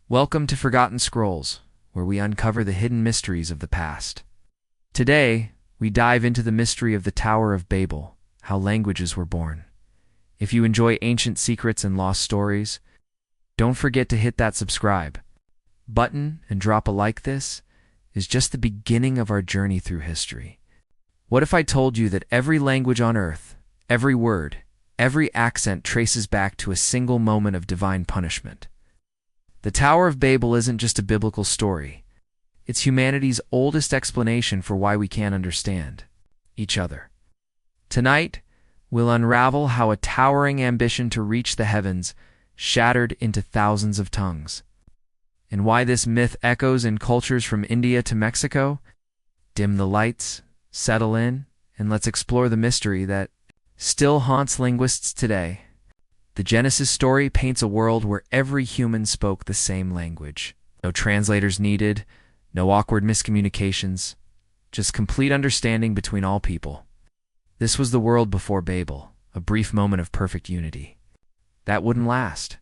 Welcome to Forgotten Scrolls, where we uncover the hidden mysteries of the past. Today, we dive into the mystery of the Tower of Babel, how languages were born. If you enjoy ancient secrets and lost stories, don't forget to hit that subscribe button and drop a like. This is just the beginning of our journey through history. What if I told you that every language on earth, every word, every accent traces back to a single moment of divine punishment? The Tower of Babel isn't just a biblical story. It's humanity's oldest explanation for why we can't understand each other. Tonight, we'll unravel how a towering ambition to reach the heavens shattered into thousands of tongues, and why this myth echoes in cultures from India to Mexico. Dim the lights, settle in, and let's explore the mystery that still haunts linguists today. The Genesis story paints a world where every human spoke the same language. No translators needed, no awkward miscommunications, just complete understanding between all people. This was the world before Babel, a brief moment of perfect unity. That wouldn't last.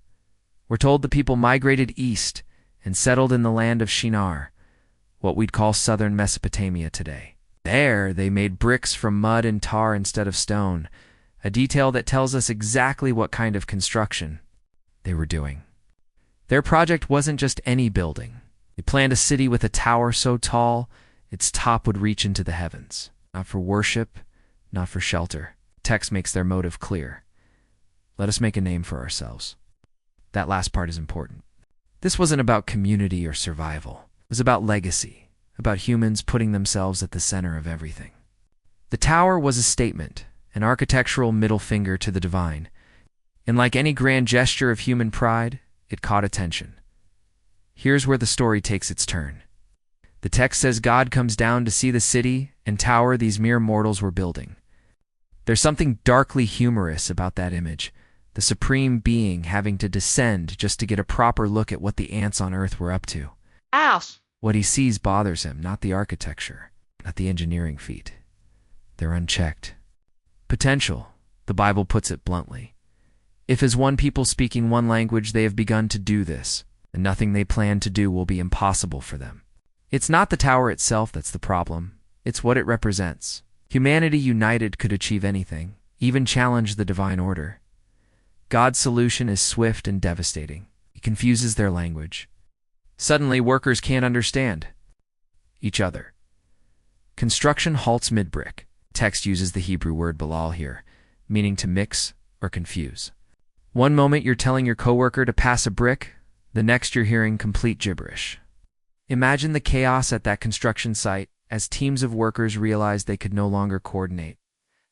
We're told the people migrated east and settled in the land of Shinar, what we'd call southern Mesopotamia today. There, they made bricks from mud and tar instead of stone, a detail that tells us exactly what kind of construction they were doing. Their project wasn't just any building. They planned a city with a tower so tall, its top would reach into the heavens. Not for worship, not for shelter. Text makes their motive clear. Let us make a name for ourselves. That last part is important. This wasn't about community or survival. It was about legacy, about humans putting themselves at the center of everything. The tower was a statement, an architectural middle finger to the divine. And like any grand gesture of human pride, it caught attention. Here's where the story takes its turn. The text says God comes down to see the city and tower these mere mortals were building. There's something darkly humorous about that image, the supreme being having to descend just to get a proper look at what the ants on earth were up to. Ass! What he sees bothers him, not the architecture, not the engineering feat. They're unchecked. Potential, the Bible puts it bluntly. If as one people speaking one language they have begun to do this, then nothing they plan to do will be impossible for them. It's not the tower itself that's the problem, it's what it represents. Humanity united could achieve anything, even challenge the divine order. God's solution is swift and devastating. He confuses their language. Suddenly, workers can't understand each other. Construction halts mid-brick. Text uses the Hebrew word balal here, meaning to mix or confuse. One moment you're telling your coworker to pass a brick, the next you're hearing complete gibberish. Imagine the chaos at that construction site as teams of workers realize they could no longer coordinate.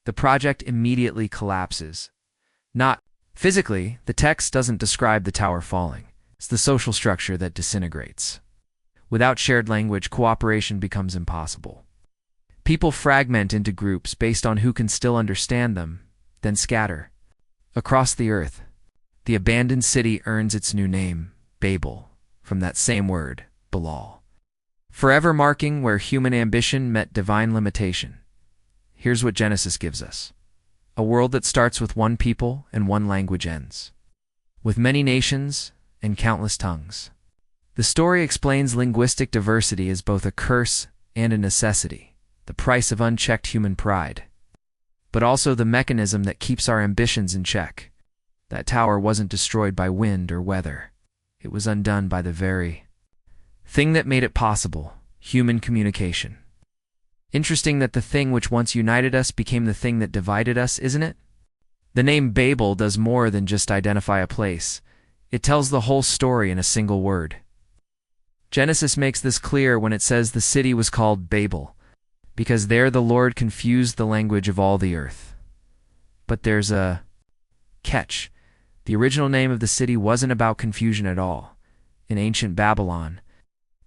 The project immediately collapses. Not physically, the text doesn't describe the tower falling. It's the social structure that disintegrates. Without shared language, cooperation becomes impossible. People fragment into groups based on who can still understand them, then scatter. Across the earth, the abandoned city earns its new name, Babel, from that same word, Balal, forever marking where human ambition met divine limitation. Here's what Genesis gives us. A world that starts with one people and one language ends, with many nations and countless tongues. The story explains linguistic diversity as both a curse and a necessity, the price of unchecked human pride, but also the mechanism that keeps our ambitions in check. That tower wasn't destroyed by wind or weather. It was undone by the very thing that made it possible, human communication. Interesting that the thing which once united us became the thing that divided us, isn't it? The name Babel does more than just identify a place. It tells the whole story in a single word. Genesis makes this clear when it says the city was called Babel, because there the Lord confused the language of all the earth. But there's a catch. The original name of the city wasn't about confusion at all. In ancient Babylon,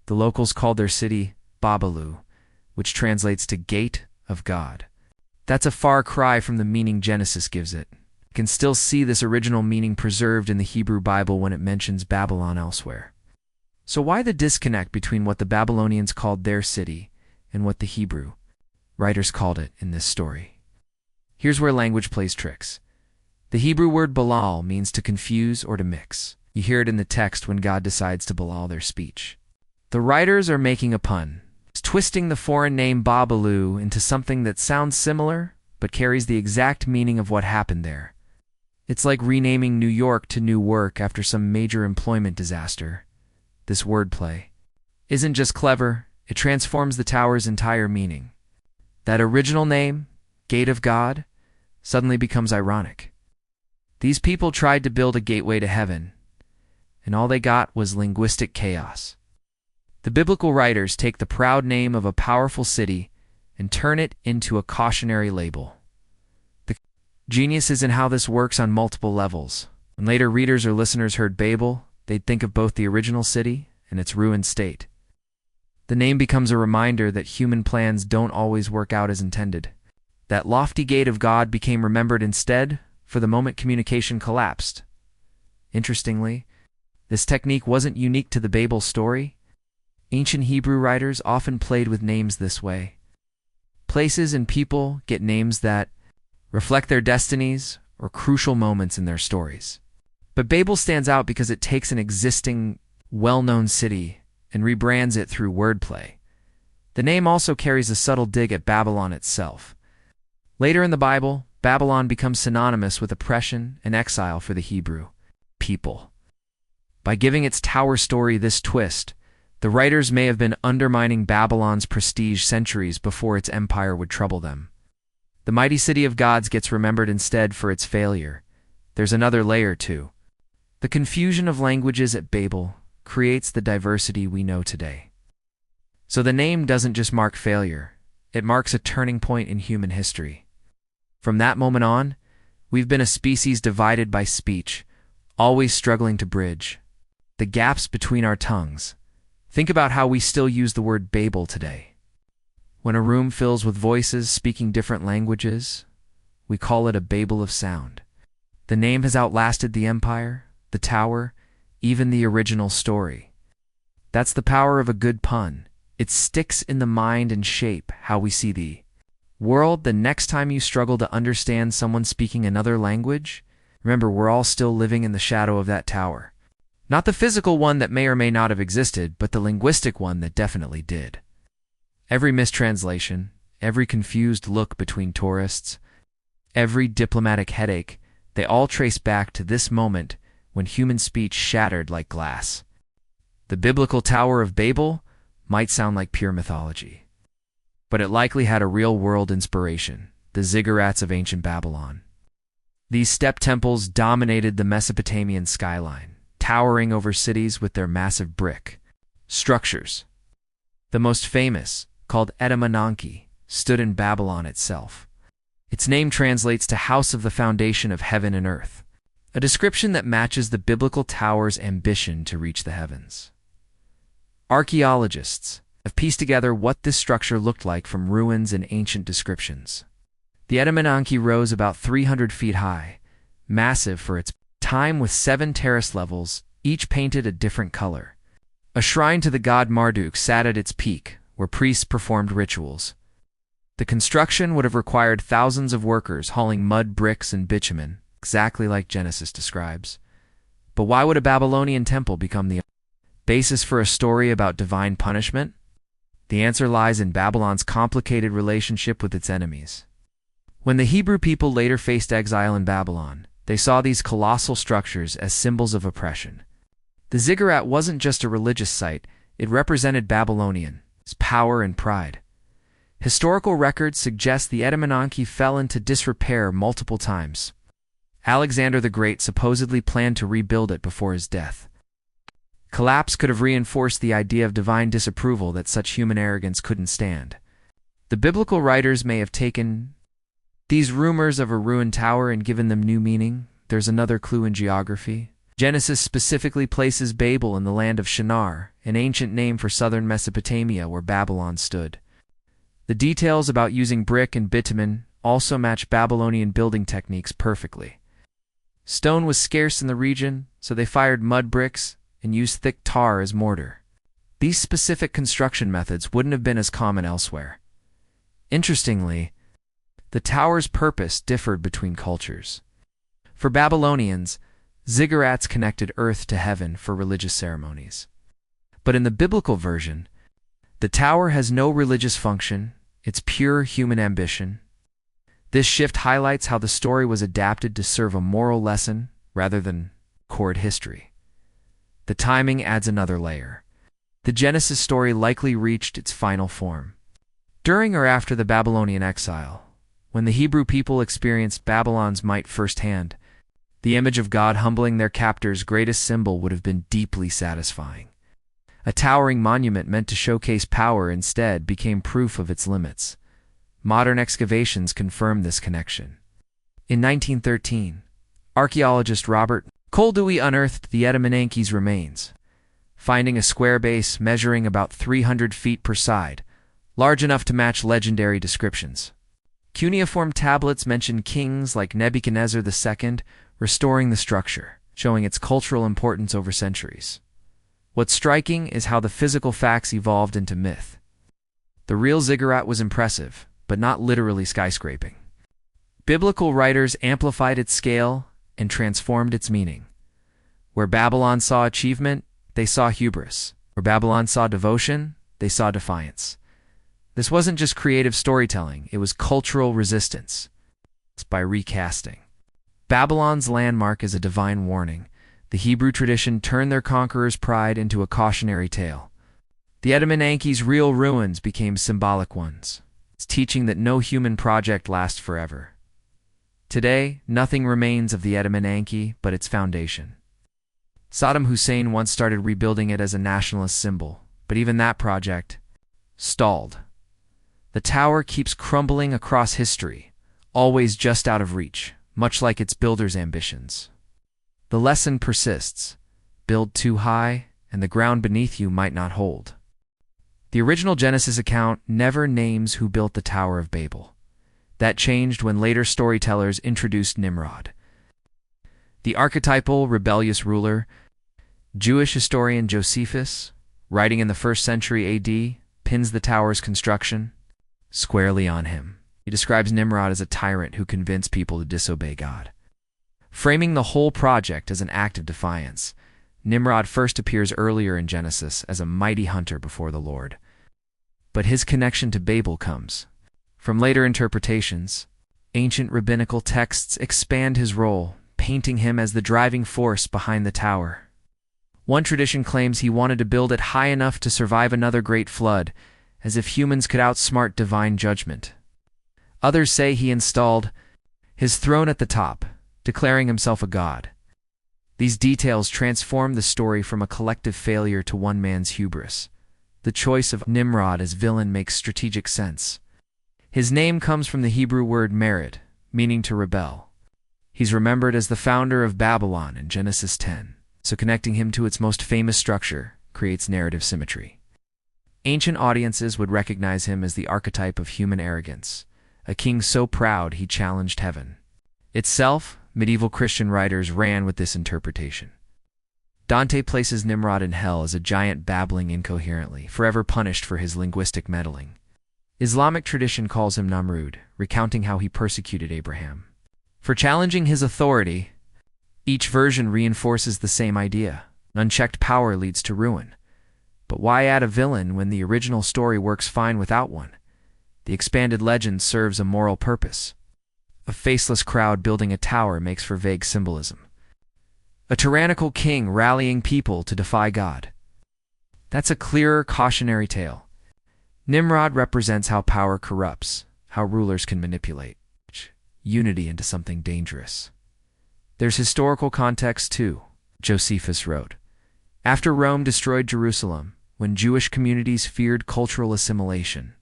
the locals called their city Babalu, which translates to Gate of God. That's a far cry from the meaning Genesis gives it. You can still see this original meaning preserved in the Hebrew Bible when it mentions Babylon elsewhere. So why the disconnect between what the Babylonians called their city and what the Hebrew writers called it in this story? Here's where language plays tricks. The Hebrew word balal means to confuse or to mix. You hear it in the text when God decides to belie their speech. The writers are making a pun, twisting the foreign name Babalu into something that sounds similar but carries the exact meaning of what happened there. It's like renaming New York to New Work after some major employment disaster. This wordplay isn't just clever, it transforms the tower's entire meaning. That original name, Gate of God, suddenly becomes ironic. These people tried to build a gateway to heaven, and all they got was linguistic chaos. The biblical writers take the proud name of a powerful city and turn it into a cautionary label. The genius is in how this works on multiple levels. When later readers or listeners heard Babel, they'd think of both the original city and its ruined state. The name becomes a reminder that human plans don't always work out as intended. That lofty gate of God became remembered instead for the moment communication collapsed. Interestingly, this technique wasn't unique to the Babel story. Ancient Hebrew writers often played with names this way. Places and people get names that reflect their destinies or crucial moments in their stories. But Babel stands out because it takes an existing, well-known city and rebrands it through wordplay. The name also carries a subtle dig at Babylon itself. Later in the Bible, Babylon becomes synonymous with oppression and exile for the Hebrew people. By giving its tower story this twist, the writers may have been undermining Babylon's prestige centuries before its empire would trouble them. The mighty city of gods gets remembered instead for its failure. There's another layer, too. The confusion of languages at Babel creates the diversity we know today. So the name doesn't just mark failure, it marks a turning point in human history. From that moment on, we've been a species divided by speech, always struggling to bridge the gaps between our tongues. Think about how we still use the word Babel today. When a room fills with voices speaking different languages, we call it a Babel of sound. The name has outlasted the empire, the tower, even the original story. That's the power of a good pun. It sticks in the mind and shape how we see the world. The next time you struggle to understand someone speaking another language, remember we're all still living in the shadow of that tower. Not the physical one that may or may not have existed, but the linguistic one that definitely did. Every mistranslation, every confused look between tourists, every diplomatic headache, they all trace back to this moment when human speech shattered like glass. The biblical Tower of Babel might sound like pure mythology, but it likely had a real-world inspiration, the ziggurats of ancient Babylon. These step temples dominated the Mesopotamian skyline, towering over cities with their massive brick structures. The most famous, called Etemenanki, stood in Babylon itself. Its name translates to House of the Foundation of Heaven and Earth, a description that matches the biblical tower's ambition to reach the heavens. Archaeologists have pieced together what this structure looked like from ruins and ancient descriptions. The Etemenanki rose about 300 feet high, massive for its time, with 7 terrace levels, each painted a different color. A shrine to the god Marduk sat at its peak, where priests performed rituals. The construction would have required thousands of workers hauling mud, bricks, and bitumen, exactly like Genesis describes. But why would a Babylonian temple become the basis for a story about divine punishment? The answer lies in Babylon's complicated relationship with its enemies. When the Hebrew people later faced exile in Babylon, they saw these colossal structures as symbols of oppression. The ziggurat wasn't just a religious site, it represented Babylonian power and pride. Historical records suggest the Etemenanki fell into disrepair multiple times. Alexander the Great supposedly planned to rebuild it before his death. Collapse could have reinforced the idea of divine disapproval that such human arrogance couldn't stand. The biblical writers may have taken these rumors of a ruined tower and given them new meaning. There's another clue in geography. Genesis specifically places Babel in the land of Shinar, an ancient name for southern Mesopotamia where Babylon stood. The details about using brick and bitumen also match Babylonian building techniques perfectly. Stone was scarce in the region, so they fired mud bricks and used thick tar as mortar. These specific construction methods wouldn't have been as common elsewhere. Interestingly, the tower's purpose differed between cultures. For Babylonians, Ziggurats connected earth to heaven for religious ceremonies. But in the biblical version, the tower has no religious function, it's pure human ambition. This shift highlights how the story was adapted to serve a moral lesson rather than record history. The timing adds another layer. The Genesis story likely reached its final form during or after the Babylonian exile, when the Hebrew people experienced Babylon's might firsthand. The image of God humbling their captor's greatest symbol would have been deeply satisfying. A towering monument meant to showcase power instead became proof of its limits. Modern excavations confirm this connection. In 1913, archaeologist Robert Koldewey unearthed the Etemenanke's remains, finding a square base measuring about 300 feet per side, large enough to match legendary descriptions. Cuneiform tablets mention kings like Nebuchadnezzar II, restoring the structure, showing its cultural importance over centuries. What's striking is how the physical facts evolved into myth. The real ziggurat was impressive, but not literally skyscraping. Biblical writers amplified its scale and transformed its meaning. Where Babylon saw achievement, they saw hubris. Where Babylon saw devotion, they saw defiance. This wasn't just creative storytelling, it was cultural resistance. By recasting Babylon's landmark as a divine warning, the Hebrew tradition turned their conqueror's pride into a cautionary tale. The Etemenanke's real ruins became symbolic ones, teaching that no human project lasts forever. Today, nothing remains of the Etemenanke but its foundation. Saddam Hussein once started rebuilding it as a nationalist symbol, but even that project stalled. The tower keeps crumbling across history, always just out of reach, much like its builder's ambitions. The lesson persists: build too high, and the ground beneath you might not hold. The original Genesis account never names who built the Tower of Babel. That changed when later storytellers introduced Nimrod, the archetypal rebellious ruler. Jewish historian Josephus, writing in the 1st century AD, pins the tower's construction squarely on him. He describes Nimrod as a tyrant who convinced people to disobey God. Framing the whole project as an act of defiance, Nimrod first appears earlier in Genesis as a mighty hunter before the Lord. But his connection to Babel comes from later interpretations. Ancient rabbinical texts expand his role, painting him as the driving force behind the tower. One tradition claims he wanted to build it high enough to survive another great flood, as if humans could outsmart divine judgment. Others say he installed his throne at the top, declaring himself a god. These details transform the story from a collective failure to one man's hubris. The choice of Nimrod as villain makes strategic sense. His name comes from the Hebrew word merid, meaning to rebel. He's remembered as the founder of Babylon in Genesis 10, so connecting him to its most famous structure creates narrative symmetry. Ancient audiences would recognize him as the archetype of human arrogance, a king so proud he challenged heaven itself. Medieval Christian writers ran with this interpretation. Dante places Nimrod in hell as a giant babbling incoherently, forever punished for his linguistic meddling. Islamic tradition calls him Namrud, recounting how he persecuted Abraham for challenging his authority. Each version reinforces the same idea: unchecked power leads to ruin. But why add a villain when the original story works fine without one? The expanded legend serves a moral purpose. A faceless crowd building a tower makes for vague symbolism. A tyrannical king rallying people to defy God. That's a clearer cautionary tale. Nimrod represents how power corrupts, how rulers can manipulate unity into something dangerous. There's historical context too. Josephus wrote, after Rome destroyed Jerusalem, when Jewish communities feared cultural assimilation,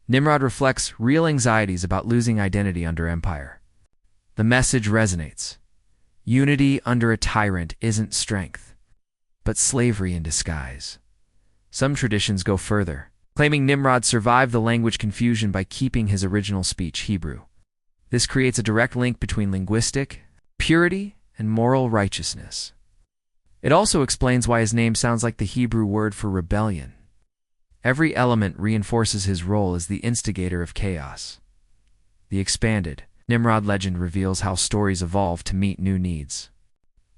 Nimrod reflects real anxieties about losing identity under empire. The message resonates. Unity under a tyrant isn't strength, but slavery in disguise. Some traditions go further, claiming Nimrod survived the language confusion by keeping his original speech Hebrew. This creates a direct link between linguistic purity and moral righteousness. It also explains why his name sounds like the Hebrew word for rebellion. Every element reinforces his role as the instigator of chaos. The expanded Nimrod legend reveals how stories evolve to meet new needs.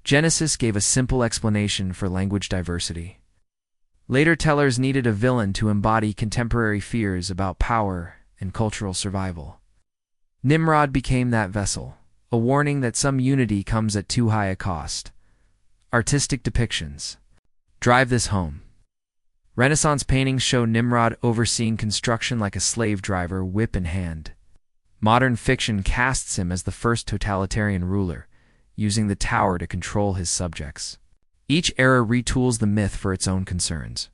Genesis gave a simple explanation for language diversity. Later tellers needed a villain to embody contemporary fears about power and cultural survival. Nimrod became that vessel, a warning that some unity comes at too high a cost. Artistic depictions drive this home. Renaissance paintings show Nimrod overseeing construction like a slave driver, whip in hand. Modern fiction casts him as the first totalitarian ruler, using the tower to control his subjects. Each era retools the myth for its own concerns.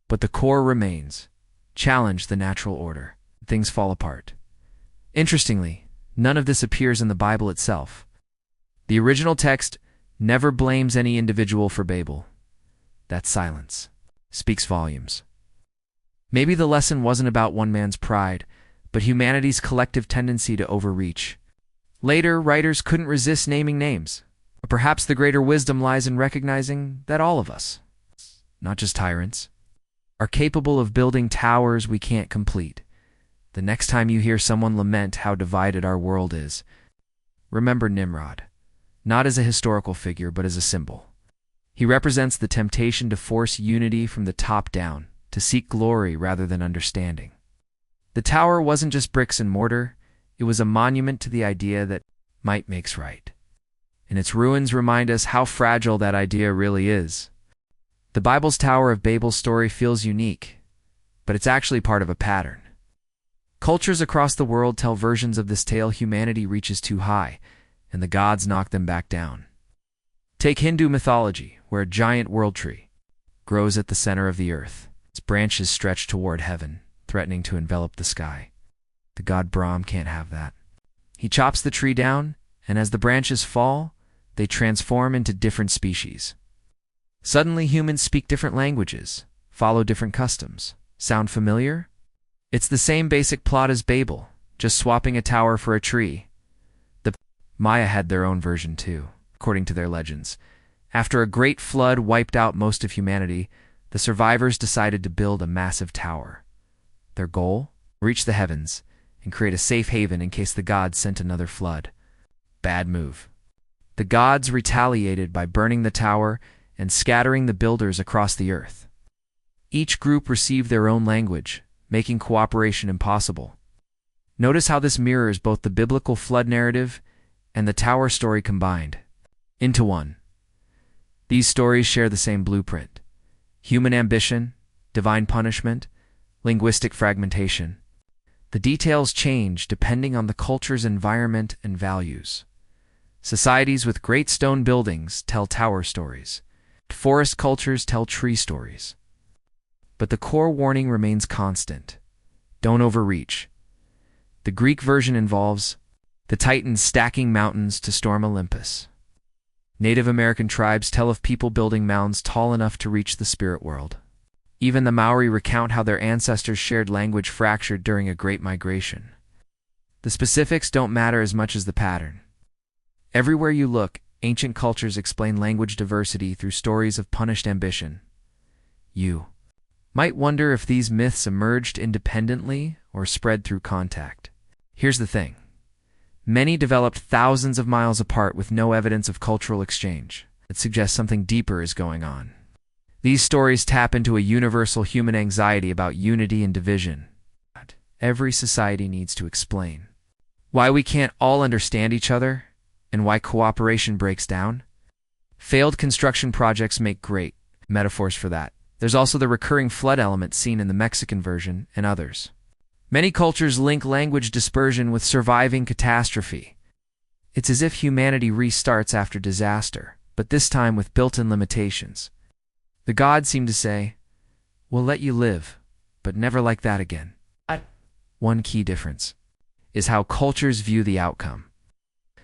But the core remains. Challenge the natural order. Things fall apart. Interestingly, none of this appears in the Bible itself. The original text never blames any individual for Babel. That silence speaks volumes. Maybe the lesson wasn't about one man's pride, but humanity's collective tendency to overreach. Later, writers couldn't resist naming names. But perhaps the greater wisdom lies in recognizing that all of us, not just tyrants, are capable of building towers we can't complete. The next time you hear someone lament how divided our world is, remember Nimrod, not as a historical figure, but as a symbol. He represents the temptation to force unity from the top down, to seek glory rather than understanding. The tower wasn't just bricks and mortar, it was a monument to the idea that might makes right. And its ruins remind us how fragile that idea really is. The Bible's Tower of Babel story feels unique, but it's actually part of a pattern. Cultures across the world tell versions of this tale. Humanity reaches too high, and the gods knock them back down. Take Hindu mythology, where a giant world tree grows at the center of the earth. Its branches stretch toward heaven, threatening to envelop the sky. The god Brahm can't have that. He chops the tree down, and as the branches fall, they transform into different species. Suddenly, humans speak different languages, follow different customs. Sound familiar? It's the same basic plot as Babel, just swapping a tower for a tree. The Maya had their own version too, according to their legends. After a great flood wiped out most of humanity, the survivors decided to build a massive tower. Their goal? Reach the heavens and create a safe haven in case the gods sent another flood. Bad move. The gods retaliated by burning the tower and scattering the builders across the earth. Each group received their own language, making cooperation impossible. Notice how this mirrors both the biblical flood narrative and the tower story combined into one. These stories share the same blueprint: human ambition, divine punishment, linguistic fragmentation. The details change depending on the culture's environment and values. Societies with great stone buildings tell tower stories. Forest cultures tell tree stories. But the core warning remains constant. Don't overreach. The Greek version involves the Titans stacking mountains to storm Olympus. Native American tribes tell of people building mounds tall enough to reach the spirit world. Even the Maori recount how their ancestors shared language fractured during a great migration. The specifics don't matter as much as the pattern. Everywhere you look, ancient cultures explain language diversity through stories of punished ambition. You might wonder if these myths emerged independently or spread through contact. Here's the thing. Many developed thousands of miles apart with no evidence of cultural exchange. It suggests something deeper is going on. These stories tap into a universal human anxiety about unity and division. Every society needs to explain why we can't all understand each other and why cooperation breaks down. Failed construction projects make great metaphors for that. There's also the recurring flood element seen in the Mexican version and others. Many cultures link language dispersion with surviving catastrophe. It's as if humanity restarts after disaster, but this time with built-in limitations. The gods seem to say, "We'll let you live, but never like that again." One key difference is how cultures view the outcome.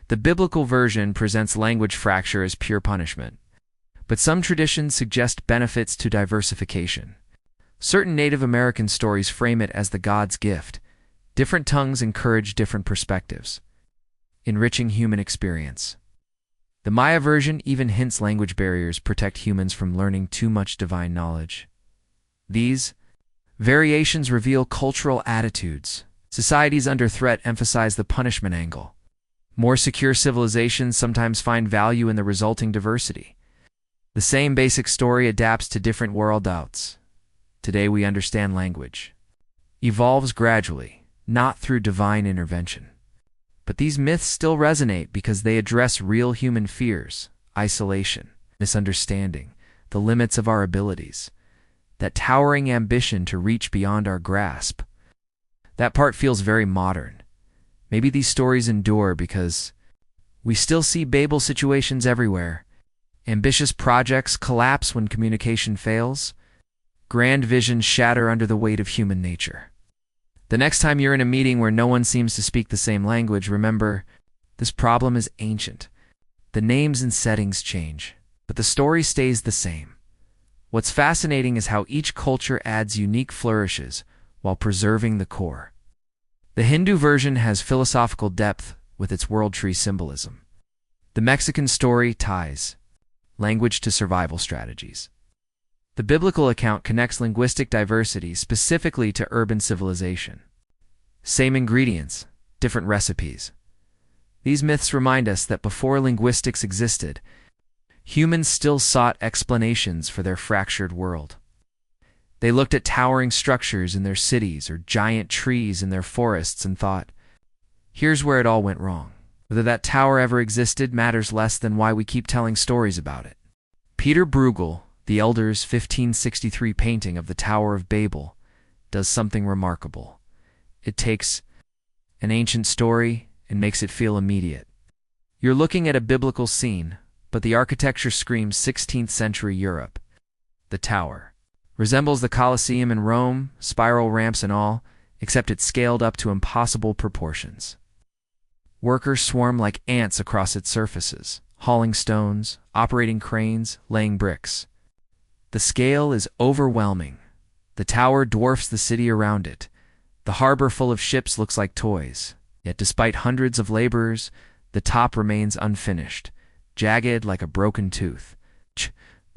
The biblical version presents language fracture as pure punishment, but some traditions suggest benefits to diversification. Certain Native American stories frame it as the god's gift. Different tongues encourage different perspectives, enriching human experience. The Maya version even hints language barriers protect humans from learning too much divine knowledge. These variations reveal cultural attitudes. Societies under threat emphasize the punishment angle. More secure civilizations sometimes find value in the resulting diversity. The same basic story adapts to different worldouts. Today we understand language evolves gradually, not through divine intervention. But these myths still resonate because they address real human fears, isolation, misunderstanding, the limits of our abilities, that towering ambition to reach beyond our grasp. That part feels very modern. Maybe these stories endure because we still see Babel situations everywhere. Ambitious projects collapse when communication fails. Grand visions shatter under the weight of human nature. The next time you're in a meeting where no one seems to speak the same language, remember, this problem is ancient. The names and settings change, but the story stays the same. What's fascinating is how each culture adds unique flourishes while preserving the core. The Hindu version has philosophical depth with its world tree symbolism. The Mexican story ties language to survival strategies. The biblical account connects linguistic diversity specifically to urban civilization. Same ingredients, different recipes. These myths remind us that before linguistics existed, humans still sought explanations for their fractured world. They looked at towering structures in their cities or giant trees in their forests and thought, here's where it all went wrong. Whether that tower ever existed matters less than why we keep telling stories about it. Peter Bruegel, the Elder's 1563 painting of the Tower of Babel, does something remarkable. It takes an ancient story and makes it feel immediate. You're looking at a biblical scene, but the architecture screams 16th century Europe. The tower resembles the Colosseum in Rome, spiral ramps and all, except it's scaled up to impossible proportions. Workers swarm like ants across its surfaces, hauling stones, operating cranes, laying bricks. The scale is overwhelming. The tower dwarfs the city around it. The harbor full of ships looks like toys. Yet despite hundreds of laborers, the top remains unfinished, jagged like a broken tooth.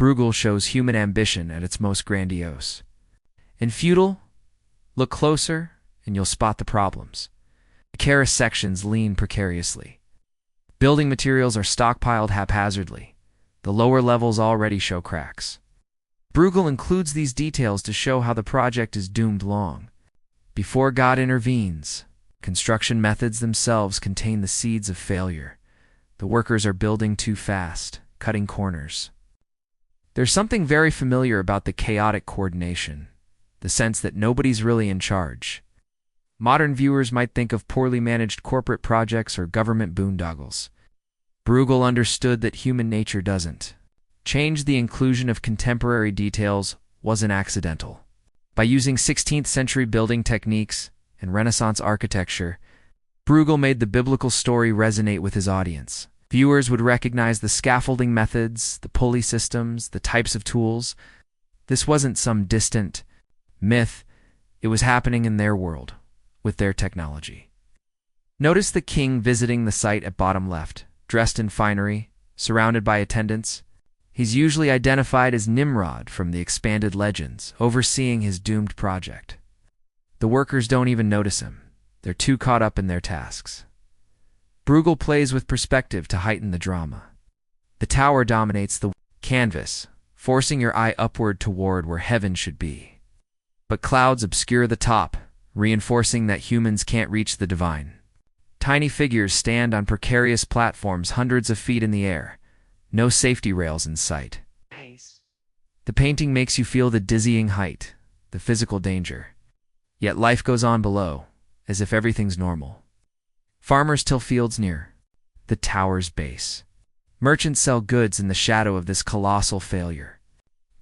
Bruegel shows human ambition at its most grandiose. And futile? Look closer, and you'll spot the problems. Precarious sections lean precariously. Building materials are stockpiled haphazardly. The lower levels already show cracks. Bruegel includes these details to show how the project is doomed long. Before God intervenes, construction methods themselves contain the seeds of failure. The workers are building too fast, cutting corners. There's something very familiar about the chaotic coordination, the sense that nobody's really in charge. Modern viewers might think of poorly managed corporate projects or government boondoggles. Bruegel understood that human nature doesn't change. The inclusion of contemporary details wasn't accidental. By using 16th century building techniques and Renaissance architecture, Bruegel made the biblical story resonate with his audience. Viewers would recognize the scaffolding methods, the pulley systems, the types of tools. This wasn't some distant myth. It was happening in their world, with their technology. Notice the king visiting the site at bottom left, dressed in finery, surrounded by attendants. He's usually identified as Nimrod from the expanded legends, overseeing his doomed project. The workers don't even notice him. They're too caught up in their tasks. Bruegel plays with perspective to heighten the drama. The tower dominates the canvas, forcing your eye upward toward where heaven should be. But clouds obscure the top, reinforcing that humans can't reach the divine. Tiny figures stand on precarious platforms hundreds of feet in the air, no safety rails in sight. The painting makes you feel the dizzying height, the physical danger. Yet life goes on below, as if everything's normal. Farmers till fields near the tower's base. Merchants sell goods in the shadow of this colossal failure.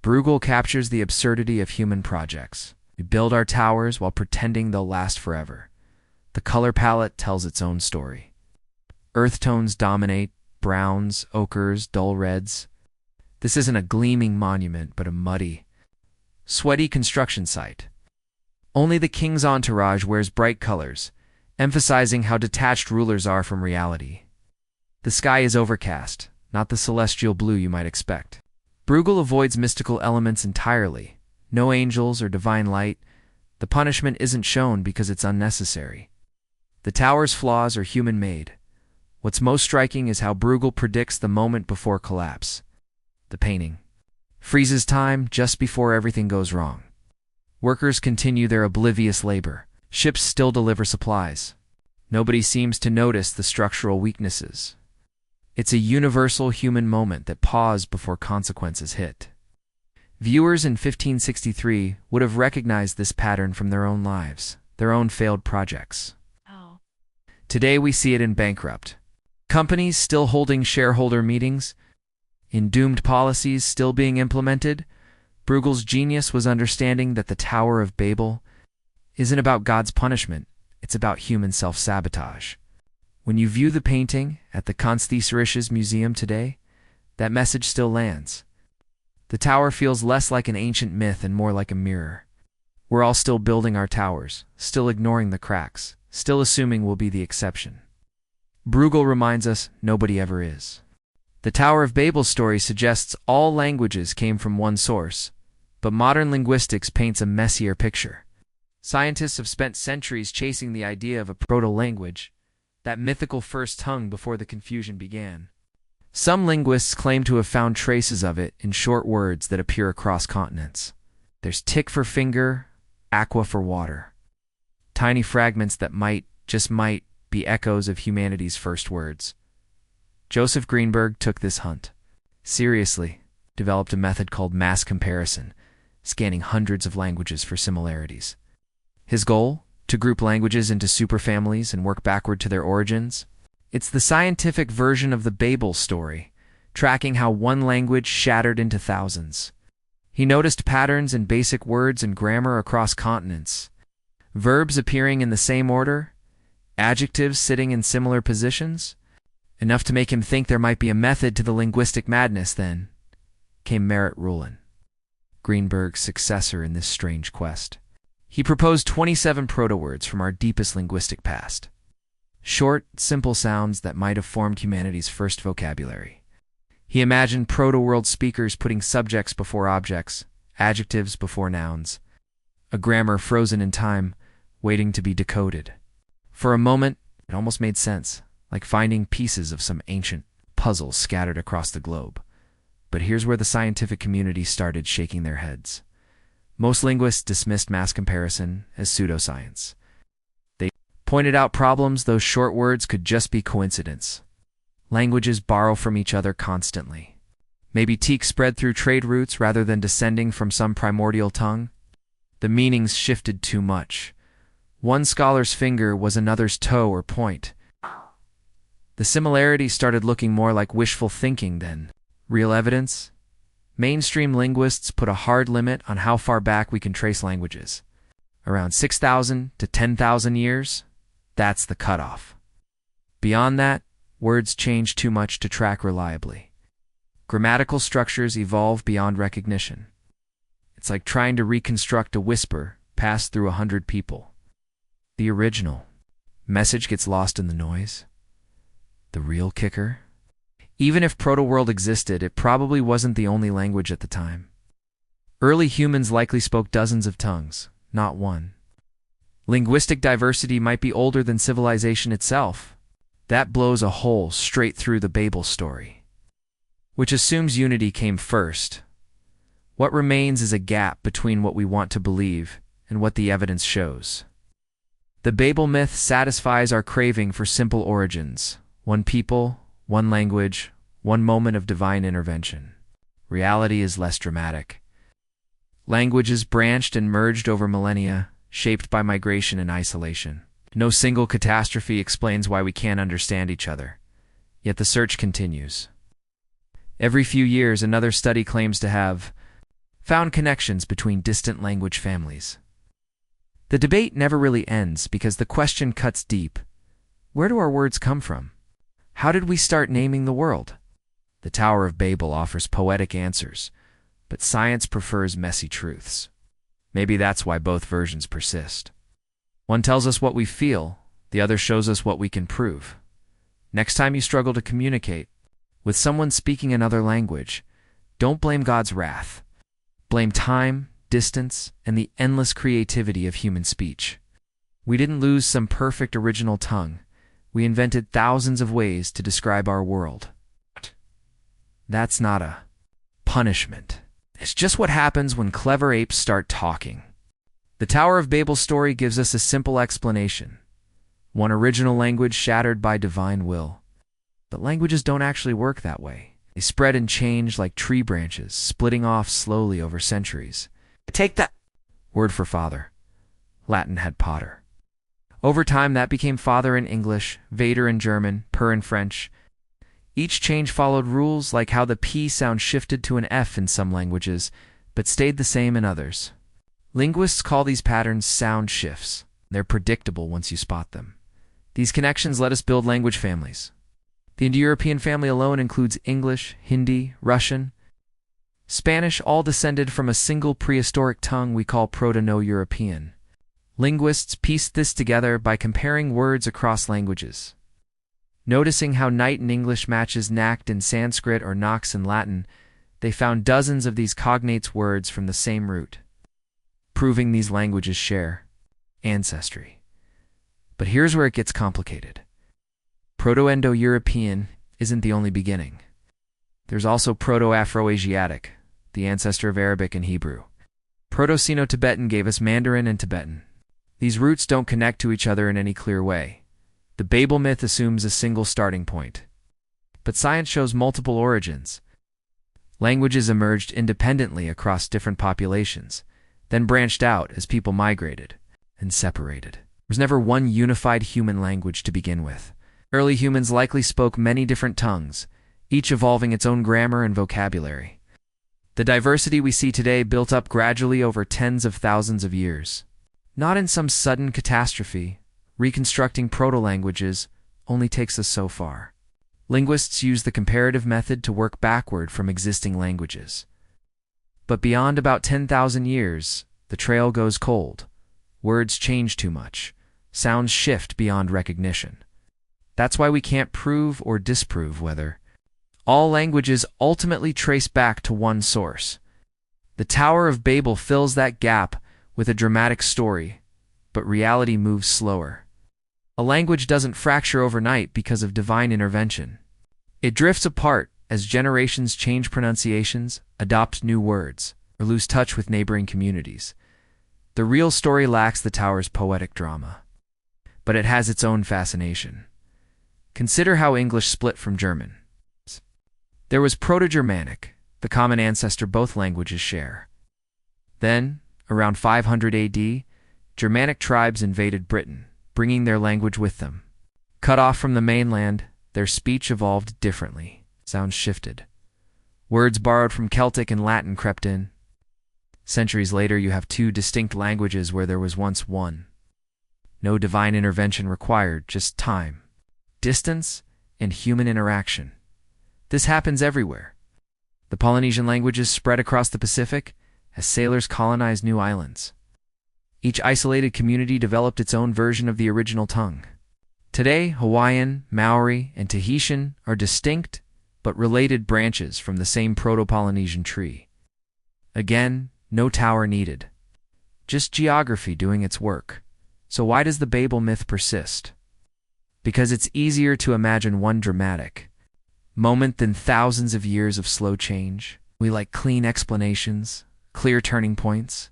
Bruegel captures the absurdity of human projects. We build our towers while pretending they'll last forever. The color palette tells its own story. Earth tones dominate, browns, ochres, dull reds. This isn't a gleaming monument, but a muddy, sweaty construction site. Only the king's entourage wears bright colors, emphasizing how detached rulers are from reality. The sky is overcast, not the celestial blue you might expect. Bruegel avoids mystical elements entirely. No angels or divine light. The punishment isn't shown because it's unnecessary. The tower's flaws are human-made. What's most striking is how Bruegel predicts the moment before collapse. The painting freezes time just before everything goes wrong. Workers continue their oblivious labor. Ships still deliver supplies. Nobody seems to notice the structural weaknesses. It's a universal human moment that paused before consequences hit. Viewers in 1563 would have recognized this pattern from their own lives, their own failed projects. Today we see it in bankrupt companies still holding shareholder meetings, in doomed policies still being implemented. Bruegel's genius was understanding that the Tower of Babel isn't about God's punishment, it's about human self-sabotage. When you view the painting at the Kunsthistorisches Museum today, that message still lands. The tower feels less like an ancient myth and more like a mirror. We're all still building our towers, still ignoring the cracks, still assuming we'll be the exception. Bruegel reminds us nobody ever is. The Tower of Babel story suggests all languages came from one source, but modern linguistics paints a messier picture. Scientists have spent centuries chasing the idea of a proto-language, that mythical first tongue before the confusion began. Some linguists claim to have found traces of it in short words that appear across continents. There's tick for finger, aqua for water. Tiny fragments that might, just might, be echoes of humanity's first words. Joseph Greenberg took this hunt seriously, developed a method called mass comparison, scanning hundreds of languages for similarities. His goal? To group languages into superfamilies and work backward to their origins. It's the scientific version of the Babel story, tracking how one language shattered into thousands. He noticed patterns in basic words and grammar across continents, verbs appearing in the same order, adjectives sitting in similar positions. Enough to make him think there might be a method to the linguistic madness. Then came Merritt Rulin, Greenberg's successor in this strange quest. He proposed 27 proto-words from our deepest linguistic past. Short, simple sounds that might have formed humanity's first vocabulary. He imagined proto-world speakers putting subjects before objects, adjectives before nouns, a grammar frozen in time, waiting to be decoded. For a moment, it almost made sense, like finding pieces of some ancient puzzle scattered across the globe. But here's where the scientific community started shaking their heads. Most linguists dismissed mass comparison as pseudoscience. They pointed out problems those short words could just be coincidence. Languages borrow from each other constantly. Maybe teak spread through trade routes rather than descending from some primordial tongue. The meanings shifted too much. One scholar's finger was another's toe or point. The similarity started looking more like wishful thinking than real evidence. Mainstream linguists put a hard limit on how far back we can trace languages. Around 6,000 to 10,000 years, that's the cutoff. Beyond that, words change too much to track reliably. Grammatical structures evolve beyond recognition. It's like trying to reconstruct a whisper passed through 100 people. The original message gets lost in the noise. The real kicker? Even if proto-world existed, it probably wasn't the only language at the time. Early humans likely spoke dozens of tongues, not one. Linguistic diversity might be older than civilization itself. That blows a hole straight through the Babel story, which assumes unity came first. What remains is a gap between what we want to believe and what the evidence shows. The Babel myth satisfies our craving for simple origins. One people, one language, one moment of divine intervention. Reality is less dramatic. Languages branched and merged over millennia, shaped by migration and isolation. No single catastrophe explains why we can't understand each other. Yet the search continues. Every few years, another study claims to have found connections between distant language families. The debate never really ends because the question cuts deep. Where do our words come from? How did we start naming the world? The Tower of Babel offers poetic answers, but science prefers messy truths. Maybe that's why both versions persist. One tells us what we feel, the other shows us what we can prove. Next time you struggle to communicate with someone speaking another language, don't blame God's wrath. Blame time, distance, and the endless creativity of human speech. We didn't lose some perfect original tongue. We invented thousands of ways to describe our world. That's not a punishment. It's just what happens when clever apes start talking. The Tower of Babel story gives us a simple explanation. One original language shattered by divine will. But languages don't actually work that way. They spread and change like tree branches, splitting off slowly over centuries. Take that word for father. Latin had pater. Over time, that became father in English, vater in German, per in French. Each change followed rules like how the P sound shifted to an F in some languages, but stayed the same in others. Linguists call these patterns sound shifts. They're predictable once you spot them. These connections let us build language families. The Indo-European family alone includes English, Hindi, Russian, Spanish, all descended from a single prehistoric tongue we call Proto-Indo-European. Linguists pieced this together by comparing words across languages. Noticing how night in English matches nakt in Sanskrit or nox in Latin, they found dozens of these cognates words from the same root, proving these languages share ancestry. But here's where it gets complicated. Proto-Indo-European isn't the only beginning. There's also Proto-Afro-Asiatic, the ancestor of Arabic and Hebrew. Proto-Sino-Tibetan gave us Mandarin and Tibetan. These roots don't connect to each other in any clear way. The Babel myth assumes a single starting point. But science shows multiple origins. Languages emerged independently across different populations, then branched out as people migrated and separated. There was never one unified human language to begin with. Early humans likely spoke many different tongues, each evolving its own grammar and vocabulary. The diversity we see today built up gradually over tens of thousands of years. Not in some sudden catastrophe, reconstructing proto-languages only takes us so far. Linguists use the comparative method to work backward from existing languages. But beyond about 10,000 years, the trail goes cold. Words change too much. Sounds shift beyond recognition. That's why we can't prove or disprove whether all languages ultimately trace back to one source. The Tower of Babel fills that gap with a dramatic story, but reality moves slower. A language doesn't fracture overnight because of divine intervention. It drifts apart as generations change pronunciations, adopt new words, or lose touch with neighboring communities. The real story lacks the tower's poetic drama, but it has its own fascination. Consider how English split from German. There was Proto-Germanic, the common ancestor both languages share. Then, around 500 AD, Germanic tribes invaded Britain, bringing their language with them. Cut off from the mainland, their speech evolved differently. Sounds shifted. Words borrowed from Celtic and Latin crept in. Centuries later, you have two distinct languages where there was once one. No divine intervention required, just time, distance, and human interaction. This happens everywhere. The Polynesian languages spread across the Pacific as sailors colonized new islands. Each isolated community developed its own version of the original tongue. Today, Hawaiian, Maori, and Tahitian are distinct but related branches from the same Proto-Polynesian tree. Again, no tower needed. Just geography doing its work. So why does the Babel myth persist? Because it's easier to imagine one dramatic moment than thousands of years of slow change. We like clean explanations, clear turning points.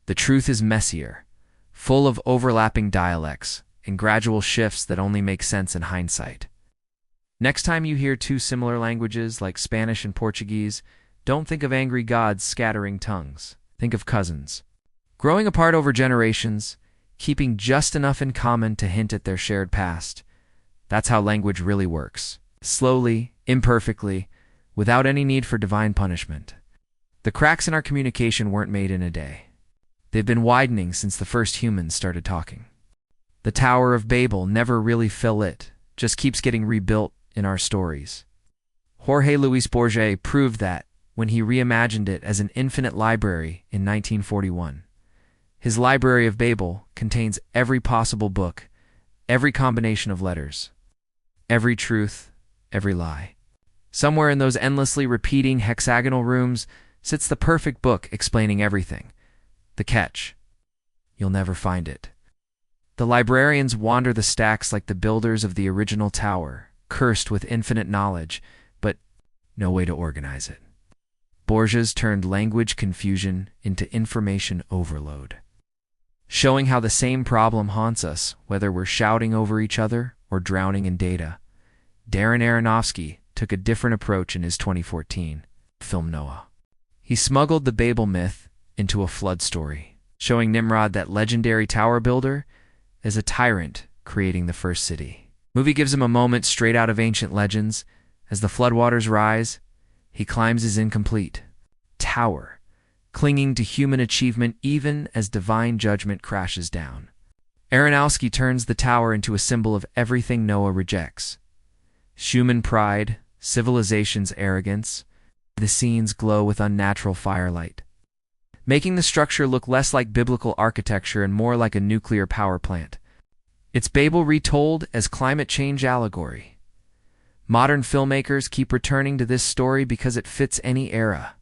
The truth is messier, full of overlapping dialects and gradual shifts that only make sense in hindsight. Next time you hear two similar languages like Spanish and Portuguese, don't think of angry gods scattering tongues. Think of cousins, growing apart over generations, keeping just enough in common to hint at their shared past. That's how language really works. Slowly, imperfectly, without any need for divine punishment. The cracks in our communication weren't made in a day. They've been widening since the first humans started talking. The Tower of Babel never really fell lit, just keeps getting rebuilt in our stories. Jorge Luis Borges proved that when he reimagined it as an infinite library in 1941. His Library of Babel contains every possible book, every combination of letters, every truth, every lie. Somewhere in those endlessly repeating hexagonal rooms sits the perfect book explaining everything. The catch: you'll never find it. The librarians wander the stacks like the builders of the original tower, cursed with infinite knowledge, but no way to organize it. Borges turned language confusion into information overload, showing how the same problem haunts us, whether we're shouting over each other or drowning in data. Darren Aronofsky took a different approach in his 2014 film Noah. He smuggled the Babel myth into a flood story, showing Nimrod, that legendary tower builder, as a tyrant creating the first city. Movie gives him a moment straight out of ancient legends. As the floodwaters rise, he climbs his incomplete tower, clinging to human achievement even as divine judgment crashes down. Aronofsky turns the tower into a symbol of everything Noah rejects: human pride, civilization's arrogance. The scenes glow with unnatural firelight, making the structure look less like biblical architecture and more like a nuclear power plant. It's Babel retold as climate change allegory. Modern filmmakers keep returning to this story because it fits any era.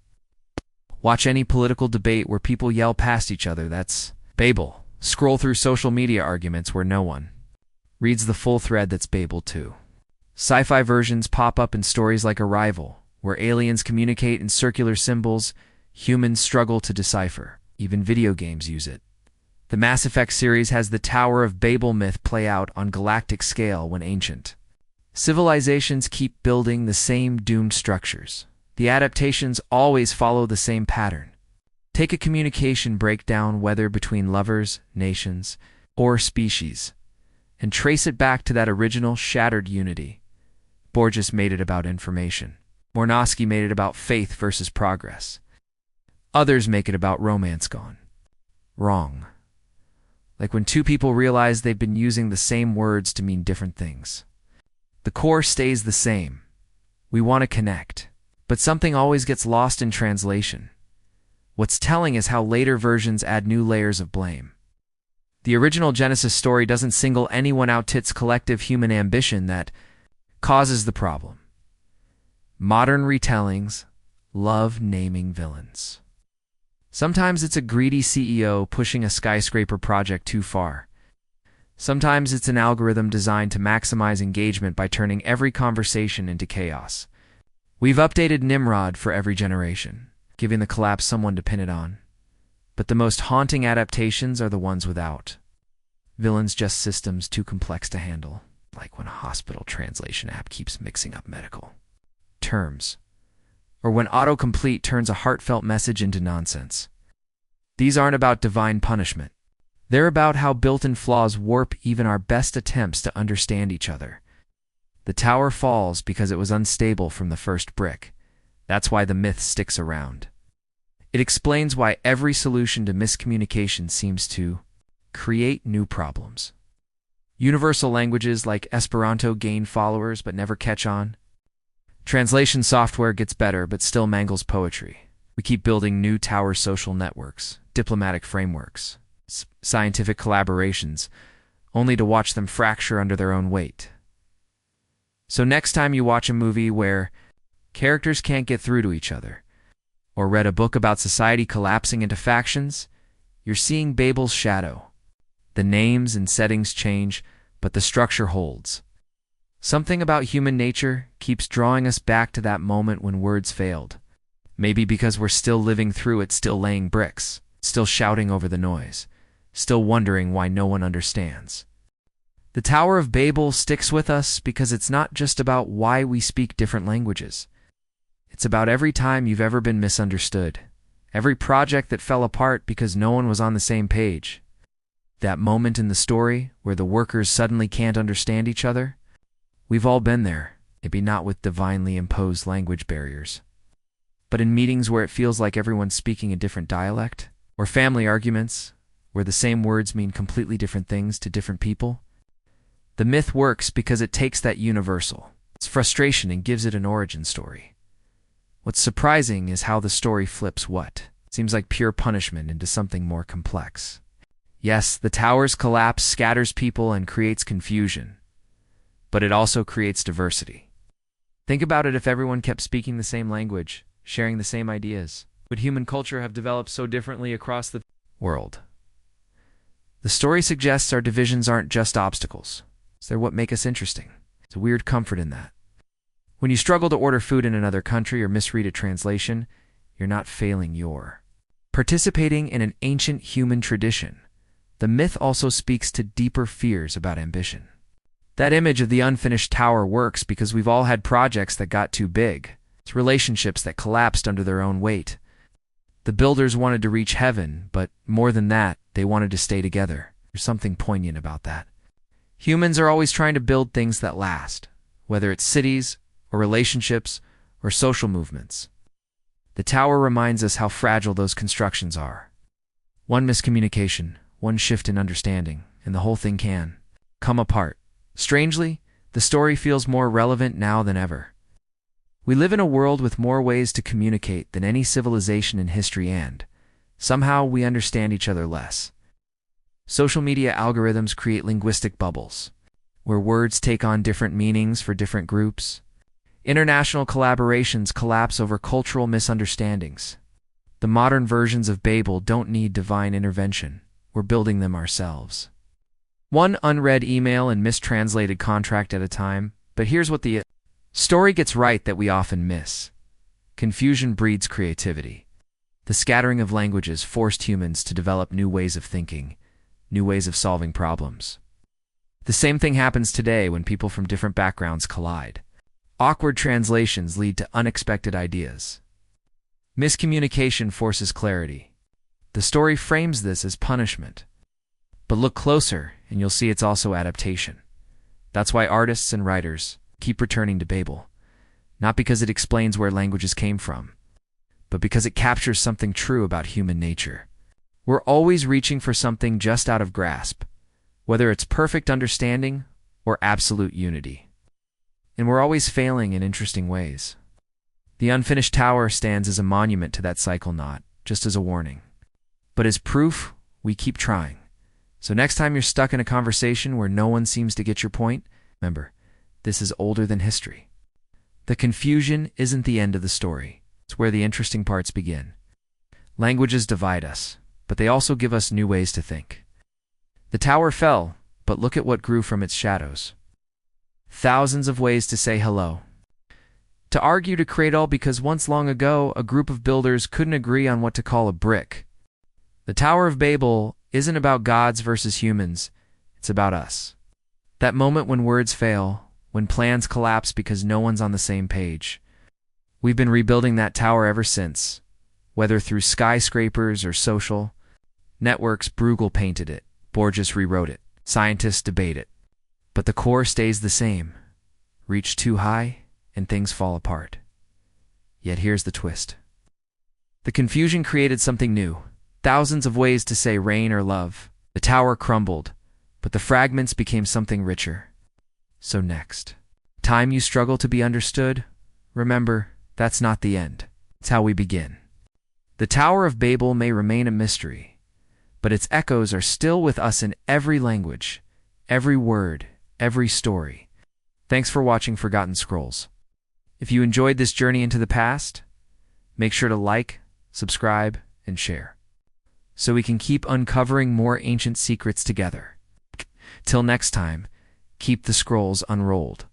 Watch any political debate where people yell past each other, that's Babel. Scroll through social media arguments where no one reads the full thread, that's Babel too. Sci-fi versions pop up in stories like Arrival, where aliens communicate in circular symbols humans struggle to decipher. Even video games use it. The Mass Effect series has the Tower of Babel myth play out on galactic scale when ancient civilizations keep building the same doomed structures. The adaptations always follow the same pattern. Take a communication breakdown, whether between lovers, nations, or species, and trace it back to that original shattered unity. Borges made it about information. Aronofsky made it about faith versus progress. Others make it about romance gone wrong. Like when two people realize they've been using the same words to mean different things. The core stays the same. We want to connect, but something always gets lost in translation. What's telling is how later versions add new layers of blame. The original Genesis story doesn't single anyone out, it's collective human ambition that causes the problem. Modern retellings love naming villains. Sometimes it's a greedy CEO pushing a skyscraper project too far. Sometimes it's an algorithm designed to maximize engagement by turning every conversation into chaos. We've updated Nimrod for every generation, giving the collapse someone to pin it on. But the most haunting adaptations are the ones without. Villains just systems too complex to handle, like when a hospital translation app keeps mixing up medical terms, or when autocomplete turns a heartfelt message into nonsense. These aren't about divine punishment. They're about how built-in flaws warp even our best attempts to understand each other. The tower falls because it was unstable from the first brick. That's why the myth sticks around. It explains why every solution to miscommunication seems to create new problems. Universal languages like Esperanto gain followers but never catch on. Translation software gets better but still mangles poetry. We keep building new tower social networks, diplomatic frameworks, scientific collaborations, only to watch them fracture under their own weight. So next time you watch a movie where characters can't get through to each other, or read a book about society collapsing into factions, you're seeing Babel's shadow. The names and settings change, but the structure holds. Something about human nature keeps drawing us back to that moment when words failed. Maybe because we're still living through it, still laying bricks, still shouting over the noise, still wondering why no one understands. The Tower of Babel sticks with us because it's not just about why we speak different languages. It's about every time you've ever been misunderstood, every project that fell apart because no one was on the same page. That moment in the story where the workers suddenly can't understand each other. We've all been there, maybe not with divinely imposed language barriers, but in meetings where it feels like everyone's speaking a different dialect, or family arguments where the same words mean completely different things to different people. The myth works because it takes that universal, its frustration, and gives it an origin story. What's surprising is how the story flips what seems like pure punishment into something more complex. Yes, the tower's collapse scatters people and creates confusion, but it also creates diversity. Think about it: if everyone kept speaking the same language, sharing the same ideas, would human culture have developed so differently across the world? The story suggests our divisions aren't just obstacles. They're what make us interesting. There's a weird comfort in that. When you struggle to order food in another country or misread a translation, you're not failing, you're participating in an ancient human tradition. The myth also speaks to deeper fears about ambition. That image of the unfinished tower works because we've all had projects that got too big. It's relationships that collapsed under their own weight. The builders wanted to reach heaven, but more than that, they wanted to stay together. There's something poignant about that. Humans are always trying to build things that last, whether it's cities, or relationships, or social movements. The tower reminds us how fragile those constructions are. One miscommunication, one shift in understanding, and the whole thing can come apart. Strangely, the story feels more relevant now than ever. We live in a world with more ways to communicate than any civilization in history, and somehow we understand each other less. Social media algorithms create linguistic bubbles, where words take on different meanings for different groups. International collaborations collapse over cultural misunderstandings. The modern versions of Babel don't need divine intervention. We're building them ourselves. One unread email and mistranslated contract at a time, but here's what the story gets right that we often miss. Confusion breeds creativity. The scattering of languages forced humans to develop new ways of thinking, new ways of solving problems. The same thing happens today when people from different backgrounds collide. Awkward translations lead to unexpected ideas. Miscommunication forces clarity. The story frames this as punishment. But look closer, and you'll see it's also adaptation. That's why artists and writers keep returning to Babel, not because it explains where languages came from, but because it captures something true about human nature. We're always reaching for something just out of grasp, whether it's perfect understanding or absolute unity. And we're always failing in interesting ways. The unfinished tower stands as a monument to that cycle, not just as a warning. But as proof, we keep trying. So next time you're stuck in a conversation where no one seems to get your point, remember, this is older than history. The confusion isn't the end of the story. It's where the interesting parts begin. Languages divide us, but they also give us new ways to think. The tower fell, but look at what grew from its shadows. Thousands of ways to say hello. To argue to create all because once long ago, a group of builders couldn't agree on what to call a brick. The Tower of Babel isn't about gods versus humans. It's about us. That moment when words fail, when plans collapse because no one's on the same page. We've been rebuilding that tower ever since, whether through skyscrapers or social networks. Bruegel painted it, Borges rewrote it, scientists debate it. But the core stays the same. Reach too high, and things fall apart. Yet here's the twist. The confusion created something new. Thousands of ways to say rain or love. The tower crumbled, but the fragments became something richer. So next time you struggle to be understood, remember, that's not the end. It's how we begin. The Tower of Babel may remain a mystery, but its echoes are still with us in every language, every word, every story. Thanks for watching Forgotten Scrolls. If you enjoyed this journey into the past, make sure to like, subscribe, and share, so we can keep uncovering more ancient secrets together. Till next time, keep the scrolls unrolled.